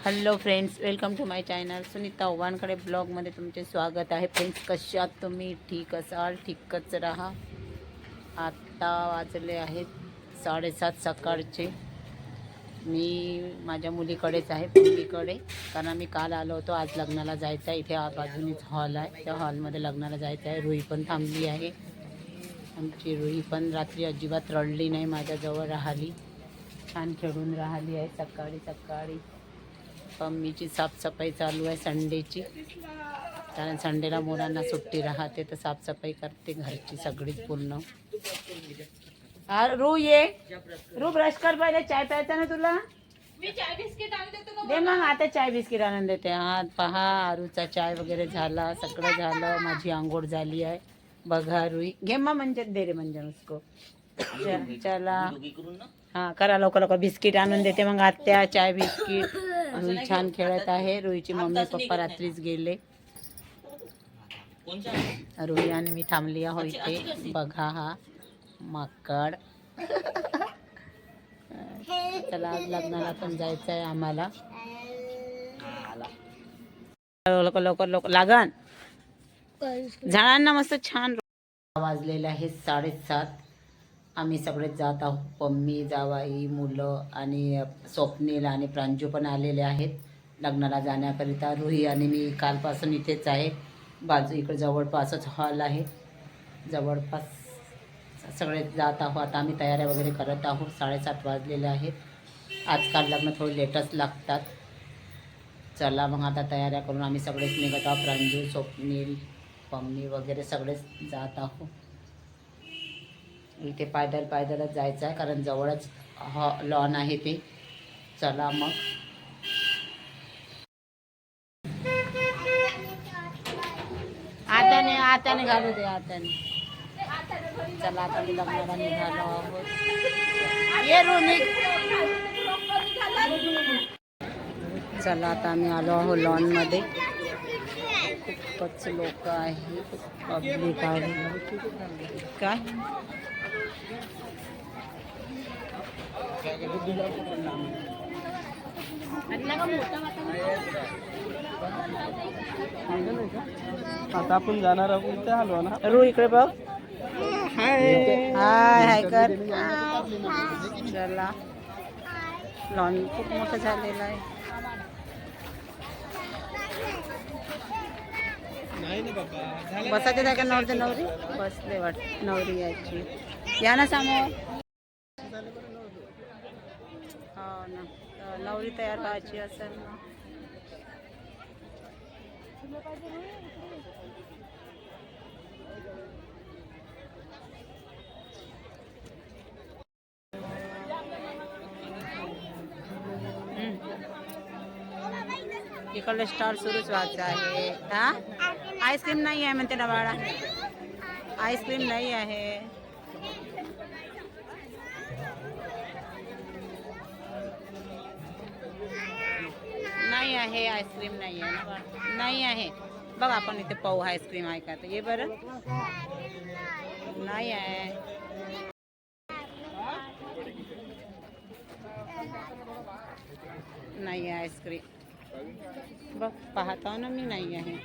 Hello friends, welcome to my channel. Sunita ओवानकडे ब्लॉगमध्ये तुमचे स्वागत आहे. फ्रेंड्स, कशात तुम्ही? ठीक असाल? ठीकच राहा. आता वाजले आहेत 7:30 सकाळचे. मी माझ्या मुलीकडेच आहे, मुलीकडे, कारण मी काल आलो होतो. आज लग्नाला जायचं आहे. इथे बाजूनीच हॉल आहे, त्या हॉलमध्ये लग्नाला जायचं आहे. रुई पण थांबली आहे. आमची रुई पण रात्री अजिबात रडली नाही, माझ्याजवळ राहिली, छान खेळून राहिली आहे. सकाळी सकाळी मम्मीची साफसफाई चालू आहे संडेची, कारण संडेला मुलांना सुट्टी राहते, तर साफसफाई करते घरची सगळीच पूर्ण. रू ये, रू ब्रश कर, पहिले चाय प्यायचा ना तुला. मी चाय बिस्किट आणून देतो दे मग, आता चाय बिस्किट आणून देते. हा पहा, आरूचा चाय वगैरे झाला, सगळं झालं. माझी आंघोळ झाली आहे. बघा रुई, घे मग म्हणजे दे रे म्हणजे उसको. चला हा करा, लवकर लवकर बिस्किट आणून देते मग आत्या. चाय बिस्किट. रुई छान खेळत आहे. रुईची मम्मी पप्पा रात्रीच गेले. रुई आणि मी थांबली आहो इथे. बघा हा माकड. चला, आज लग्नाला पण जायचं आहे आम्हाला. लवकर लवकर लवकर लागण. झाडांना मस्त छान. वाजलेले आहेत 7:30. आम्ही सगळेच जात आहोत. पम्मी, जावाई, मुलं आणि स्वप्नील आणि प्रांजू पण आलेले आहेत लग्नाला जाण्याकरिता. रुही आणि मी कालपासून इथेच आहे. बाजू इकडे जवळपासच हॉल आहे, जवळपास सगळे जात आहोत. आता आम्ही तयाऱ्या वगैरे करत आहोत. 7:30 वाजलेले आहेत. आजकाल लग्न थोडी लेटच लागतात. चला मग आता तयाऱ्या करून आम्ही सगळेच निघत आहोत. प्रांजू, स्वप्नील, पम्मी वगैरे सगळेच जात आहोत. इथे पायदलच जायचं आहे, कारण जवळच लॉन आहे ते. चला मग. आताने घालू दे, आताने. चला, आता मी लग्नाला निघालो आहोत. ये रोनिक. चला, आता आम्ही आलो आहोत लॉनमध्ये. खूपच लोक आहे, पब्लिक आहे. काय आता आपण जाणार आहोत त्या हलवा ना. रू इकडे बघ. हाय हाय कर. चला, लॉन खूप मोठं झालेलं आहे. बसायचे जागा नवरी नवरी बसले वाट. नवरी यायची, या ना समोर. हो ना, नवरी तयार व्हायची असेल ना. इकडले स्टॉल सुरूच व्हायचं आहे. हा, आईस्क्रीम नाही आहे म्हणते ना बाळा, आईस्क्रीम नाही आहे. नाही आहे आईस्क्रीम, नाही आहे ना, नाही आहे. बघ, आपण इथे पाहू आईस्क्रीम आहे का, तर ये बरं. नाही आहे. नाही आहे आईस्क्रीम. बघ, पाहता ना मी, नाही आहे.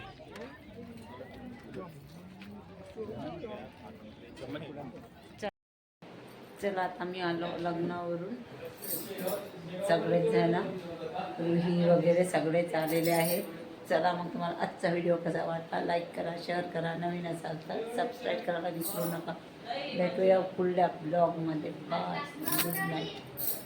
चला, आता मी आलो लग्नावरून. सगळेच जण, रुही वगैरे सगळेच आलेले आहेत. चला मग, तुम्हाला आजचा व्हिडिओ कसा वाटला लाईक करा, शेअर करा, नवीन असाल तर सबस्क्राईब करायला विसरू नका. भेटूया पुढल्या ब्लॉगमध्ये. Bye, good night.